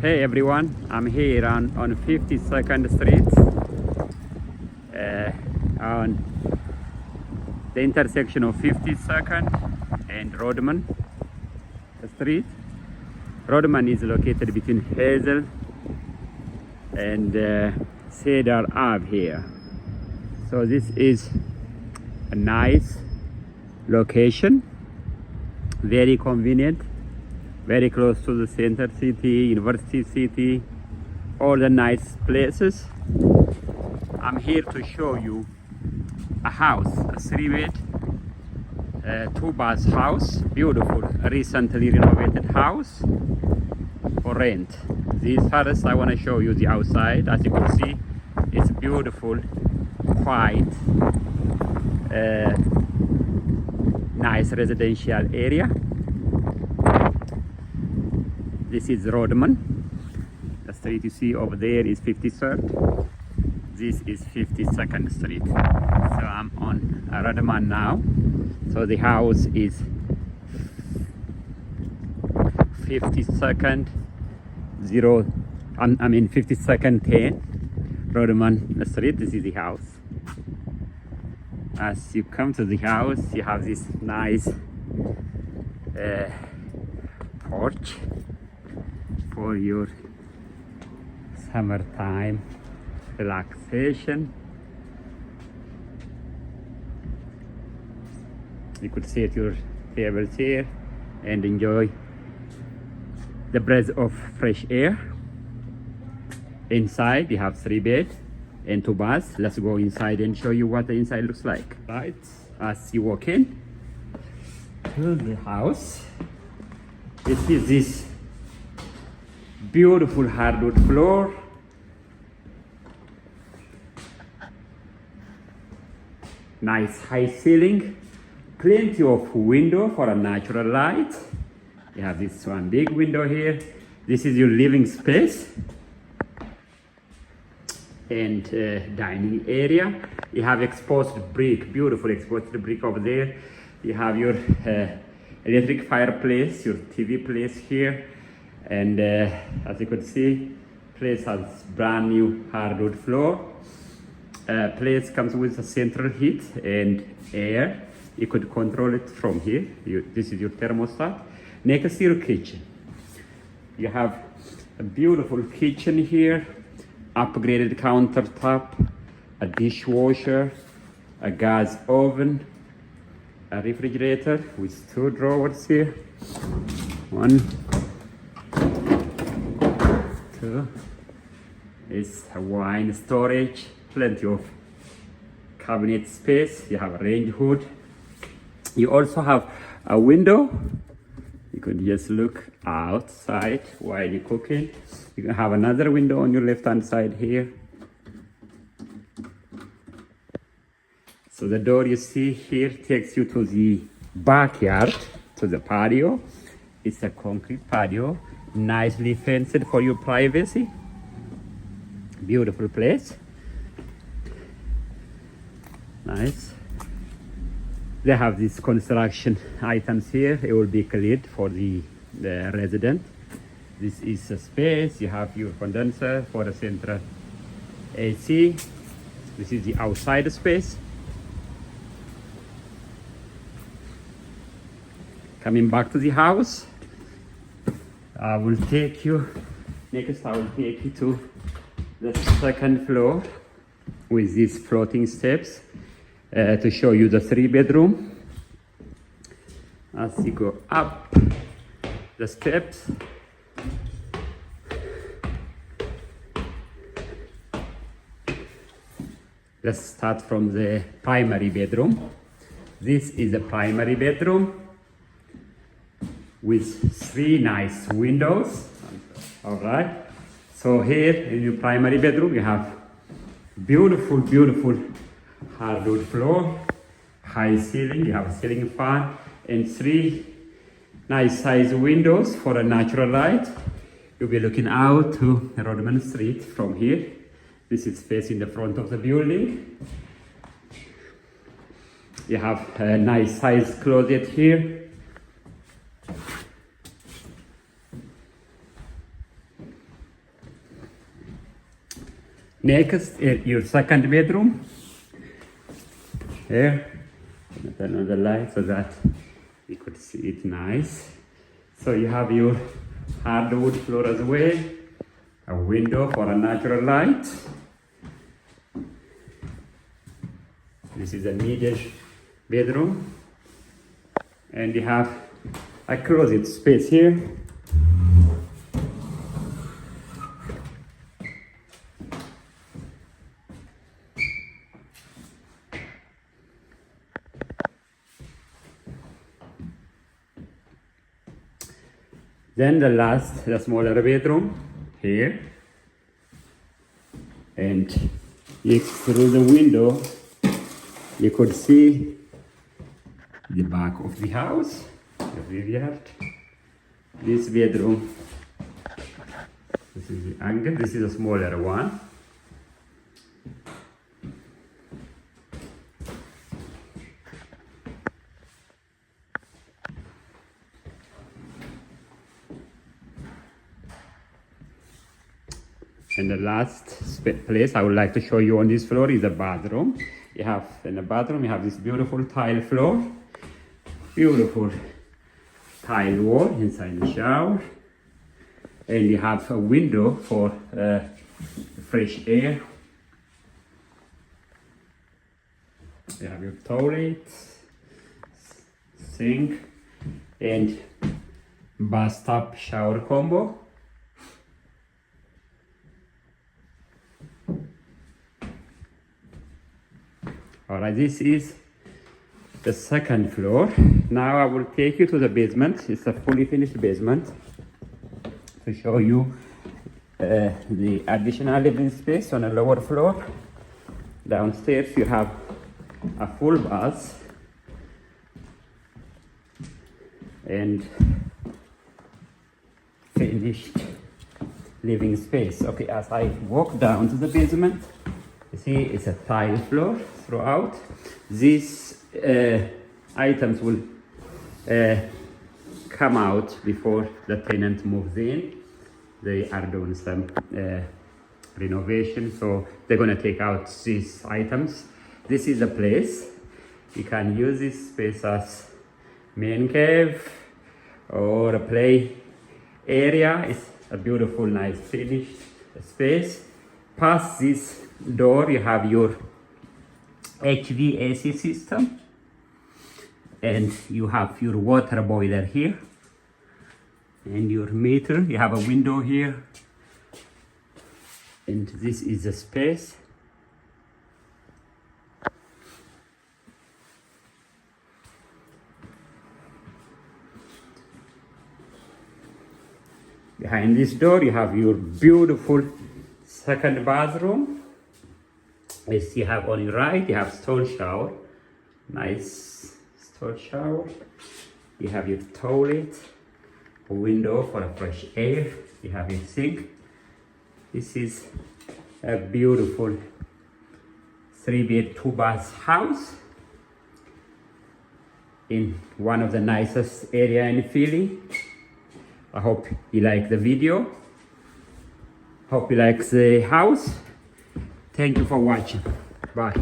Hey everyone, I'm here on 52nd Street on the intersection of 52nd and Rodman Street. Rodman is located between Hazel and Cedar Ave here. So this is a nice location, very convenient, very close to the center city, university city, all the nice places. I'm here to show you a house, a 3-bed, 2-bath house, beautiful, recently renovated house for rent. This first, I want to show you the outside. As you can see, it's beautiful, quiet, nice residential area. This is Rodman. The street you see over there is 53rd. This is 52nd Street. So I'm on Rodman now. So the house is 52nd 52nd 10 Rodman Street. This is the house. As you come to the house, you have this nice porch for your summertime relaxation. You could sit your table chair and enjoy the breath of fresh air. Inside you have 3 beds and 2 baths. Let's go inside and show you what the inside looks like. Right, as you walk in to the house, you see this beautiful hardwood floor, nice high ceiling, plenty of window for a natural light. You have this one big window here. This is your living space and dining area. You have exposed brick, beautiful exposed brick over there. You have your electric fireplace, your TV place here. And as you could see, place has brand new hardwood floor. Place comes with a central heat and air. You could control it from here. This is your thermostat. Next to your kitchen, you have a beautiful kitchen here, upgraded countertop, a dishwasher, a gas oven, a refrigerator with 2 drawers here. 1, 2. It's a wine storage, plenty of cabinet space. You have a range hood. You also have a window. You could just look outside while you're cooking. You can have another window on your left hand side here. So the door you see here takes you to the backyard, to the patio. It's a concrete patio, nicely fenced for your privacy. Beautiful place. Nice. They have these construction items here. It will be cleared for the resident. This is a space. You have your condenser for the central AC. This is the outside space. Coming back to the house, I will take you to the 2nd floor with these floating steps to show you the 3-bedroom. As you go up the steps, let's start from the primary bedroom. This is the primary bedroom with 3 nice windows. All right, so here in your primary bedroom you have beautiful hardwood floor, high ceiling. You have a ceiling fan and 3 nice size windows for a natural light. You'll be looking out to Rodman Street from here. This is facing the front of the building. You have a nice size closet here. Next, your second bedroom. Here, turn on the light so that you could see it nice. So you have your hardwood floor as well, a window for a natural light. This is a middle bedroom, and you have a closet space here. Then the smaller bedroom here, and through the window you could see the back of the house, the backyard. This bedroom, this is the angle, this is a smaller one. And the last place I would like to show you on this floor is the bathroom. In the bathroom you have this beautiful tile floor, beautiful tile wall inside the shower, and you have a window for fresh air. You have your toilet, sink, and bathtub shower combo. Alright, this is the second floor. Now I will take you to the basement. It's a fully finished basement to show you the additional living space on a lower floor. Downstairs you have a full bath and finished living space. Okay, as I walk down to the basement, you see it's a tile floor throughout. These items will come out before the tenant moves in. They are doing some renovation, so they're going to take out these items. This is a place you can use this space as man cave or a play area. It's a beautiful, nice finished space. Past this door you have your HVAC system, and you have your water boiler here, and your meter. You have a window here, and this is the space. Behind this door you have your beautiful second bathroom. As you have on your right, you have stone shower, nice stone shower. You have your toilet, a window for a fresh air. You have your sink. This is a beautiful 3-bed 2-bath house in one of the nicest area in Philly. I hope you like the video. Hope you like the house. Thank you for watching. Bye.